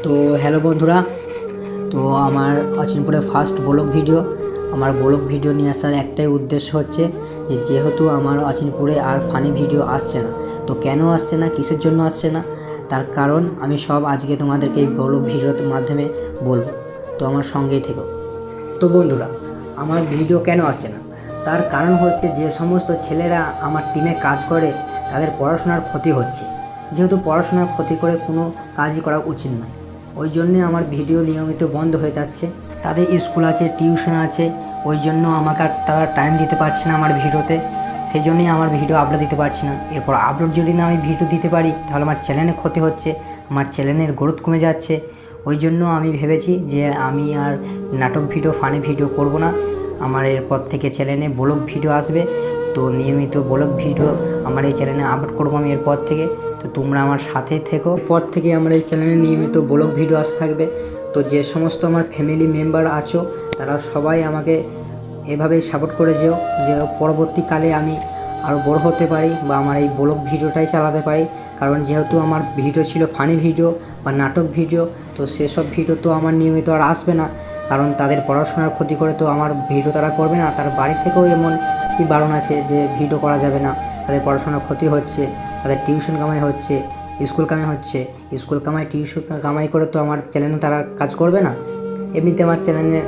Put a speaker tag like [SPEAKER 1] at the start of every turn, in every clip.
[SPEAKER 1] তো হ্যালো বন্ধুরা, তো আমার অচিনপুরে ফার্স্ট ব্লগ ভিডিও। আমার ব্লগ ভিডিও নিয়ে আসার একটাই উদ্দেশ্য হচ্ছে যে যেহেতু আমার অচিনপুরে আর ফানি ভিডিও আসছে না, তো কেন আসছে না, কিসের জন্য আসছে না, তার কারণ আমি সব আজকে তোমাদেরকে এই ব্লগ ভিডিওর মাধ্যমে বলবো। তো আমার সঙ্গেই থেকো। তো বন্ধুরা, আমার ভিডিও কেন আসছে না তার কারণ হচ্ছে যে সমস্ত ছেলেরা আমার টিমে কাজ করে তাদের পড়াশোনার ক্ষতি হচ্ছে। যেহেতু পড়াশোনার ক্ষতি করে কোনো কাজই করা উচিত নয়, ওই জন্যে আমার ভিডিও নিয়মিত বন্ধ হয়ে যাচ্ছে। তাদের স্কুল আছে, টিউশন আছে, ওই জন্য আমাকে আর তারা টাইম দিতে পারছে না আমার ভিডিওতে। সেই জন্যই আমার ভিডিও আপলোড দিতে পারছি না। এরপর আপলোড যদি না আমি ভিডিও দিতে পারি তাহলে আমার চ্যানেলের ক্ষতি হচ্ছে, আমার চ্যানেলের গ্রোথ কমে যাচ্ছে। ওই জন্য আমি ভেবেছি যে আমি আর নাটক ভিডিও, ফানি ভিডিও করব না। আমার এরপর থেকে চ্যানেলে ব্লগ ভিডিও আসবে। তো নিয়মিত ব্লগ ভিডিও আমার এই চ্যানেলে আপলোড করবো আমি এরপর থেকে। তো তোমরা আমার সাথে থেকো। পর থেকে আমার এই চ্যানেলে নিয়মিত ব্লগ ভিডিও আসতে থাকবে। তো যে সমস্ত আমার ফ্যামিলি মেম্বার আছো তারা সবাই আমাকে এভাবেই সাপোর্ট করে যেও, যে পরবর্তীকালে আমি আরও বড় হতে পারি বা আমার এই ব্লগ ভিডিওটাই চালাতে পারি। কারণ যেহেতু আমার ভিডিও ছিল ফানি ভিডিও বা নাটক ভিডিও, তো সেসব ভিডিও তো আমার নিয়মিত আর আসবে না। কারণ তাদের পড়াশোনার ক্ষতি করে তো আমার ভিডিও তারা করবে না। তার বাড়ি থেকেও এমন কি বারণ আছে যে ভিডিও করা যাবে না, তাদের পড়াশোনার ক্ষতি হচ্ছে, তাদের টিউশন কামাই হচ্ছে, স্কুল কামাই হচ্ছে। স্কুল কামাই, টিউশন কামাই করে তো আমার চ্যানেলে তারা কাজ করবে না। এমনিতে আমার চ্যানেলে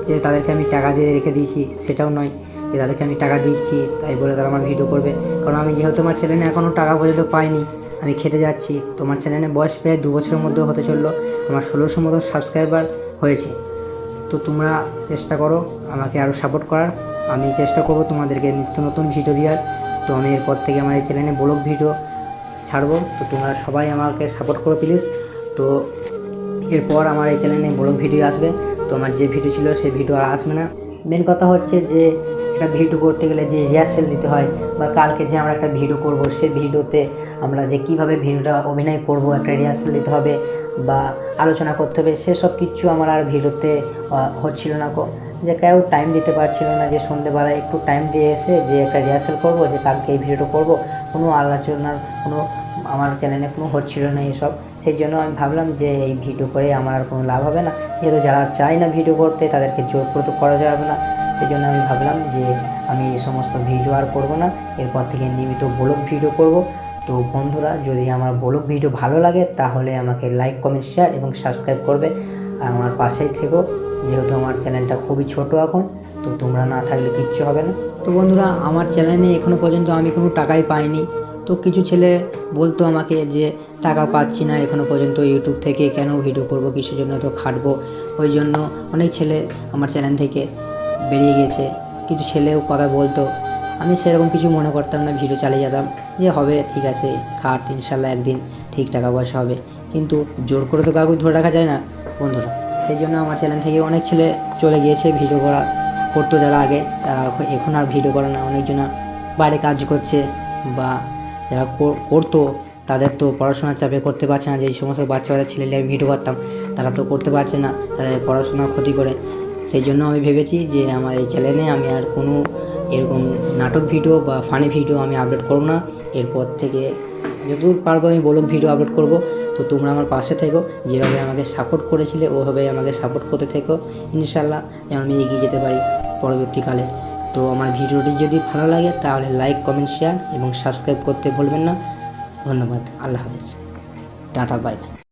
[SPEAKER 1] যে তাদেরকে আমি টাকা দিয়ে রেখে দিয়েছি সেটাও নয় যে তাদেরকে আমি টাকা দিচ্ছি তাই বলে তারা আমার ভিডিও করবে। কারণ আমি যেহেতু আমার চ্যানেলে এখনও টাকা পর্যন্ত পাইনি, আমি খেটে যাচ্ছি। তোমার চ্যানেলে বয়স প্রায় 2 বছরের মধ্যে হতে চললো, আমার 1600 মতো সাবস্ক্রাইবার হয়েছে। তো তোমরা চেষ্টা করো আমাকে আরও সাপোর্ট করার। আমি চেষ্টা করব তোমাদেরকে নিত্য নতুন ভিডিও দেওয়ার। তো আমি এরপর থেকে আমার এই চ্যানেলে ব্লগ ভিডিও ছাড়বো। তো তোমরা সবাই আমাকে সাপোর্ট করো প্লিজ। তো এরপর আমার এই চ্যানেলে ব্লগ ভিডিও আসবে। তো আমার যে ভিডিও ছিল সেই ভিডিও আর আসবে না। মেন কথা হচ্ছে যে একটা ভিডিও করতে গেলে যে রিহার্সেল দিতে হয়, বা কালকে যে আমরা একটা ভিডিও করব সেই ভিডিওতে আমরা যে কীভাবে ভিডিওটা অভিনয় করব একটা রিহার্সেল দিতে হবে বা আলোচনা করতে হবে, সেসব কিছু আমার আর ভিডিওতে হচ্ছিল না। যে কেউ টাইম দিতে পারছিল না যে সন্ধ্যেবেলায় একটু টাইম দিয়ে এসে যে একটা রিহার্সেল করব, যে কালকে এই ভিডিওটা করব, কোনো আলোচনার কোনো আমার চ্যানেলে কোনো হচ্ছিল না এসব। সেই জন্য আমি ভাবলাম যে এই ভিডিও করে আমার আর কোনো লাভ হবে না। যেহেতু যারা চায় না ভিডিও করতে তাদেরকে জোর করে তো করা যাবে না। সেই জন্য আমি ভাবলাম যে আমি এই সমস্ত ভিডিও আর করব না, এরপর থেকে নিয়মিত ব্লগ ভিডিও করব। তো বন্ধুরা, যদি আমার ব্লগ ভিডিও ভালো লাগে তাহলে আমাকে লাইক, কমেন্ট, শেয়ার এবং সাবস্ক্রাইব করবে আর আমার পাশেই থেকো। যেহেতু আমার চ্যানেলটা খুবই ছোট এখন, তো তোমরা না থাকলে কিচ্ছু হবে না। তো বন্ধুরা, আমার চ্যানেলে এখনও পর্যন্ত আমি কোনো টাকাই পাইনি। তো কিছু ছেলে বলতো আমাকে যে টাকা পাচ্ছি না এখনও পর্যন্ত ইউটিউব থেকে, কেন ভিডিও করব, কিসের জন্য তো খাটবো। ওই জন্য অনেক ছেলে আমার চ্যানেল থেকে বেরিয়ে গেছে। কিছু ছেলেও কথা বলতো, আমি সেরকম কিছু মনে করতাম না, ভিডিও চালিয়ে যেতাম যে হবে, ঠিক আছে, খাট, ইনশাল্লাহ একদিন ঠিক টাকা পয়সা হবে। কিন্তু জোর করে তো কাউকে ধরে রাখা যায় না বন্ধুরা। সেই জন্য আমার চ্যানেল থেকে অনেক ছেলে চলে গিয়েছে। ভিডিও করতো যারা আগে, তারা এখন আর ভিডিও করে না। অনেকজন বাইরে কাজ করছে, বা যারা করতো তাদের তো পড়াশোনার চাপে করতে পারছে না। যে সমস্ত বাচ্চা ছেলেলে আমি ভিডিও করতাম তারা তো করতে পারছে না, তাদের পড়াশোনার ক্ষতি করে। সেই জন্য আমি ভেবেছি যে আমার এই চ্যানেলে আমি আর কোনো এরকম নাটক ভিডিও বা ফানি ভিডিও আমি আপলোড করব না। এরপর থেকে যতদূর পারবো আমি ব্লগ ভিডিও আপলোড করব। তো তোমরা আমার পাশে থেকো, যেভাবে আমাকে সাপোর্ট করেছিলে ওভাবেই আমাকে সাপোর্ট করতে থেকো, ইনশাল্লাহ যেন আমি এগিয়ে যেতে পারি পরবর্তীকালে। তো আমার ভিডিওটি যদি ভালো লাগে তাহলে লাইক, কমেন্ট, শেয়ার এবং সাবস্ক্রাইব করতে ভুলবেন না। ধন্যবাদ। আল্লাহ হাফেজ। Tata, by.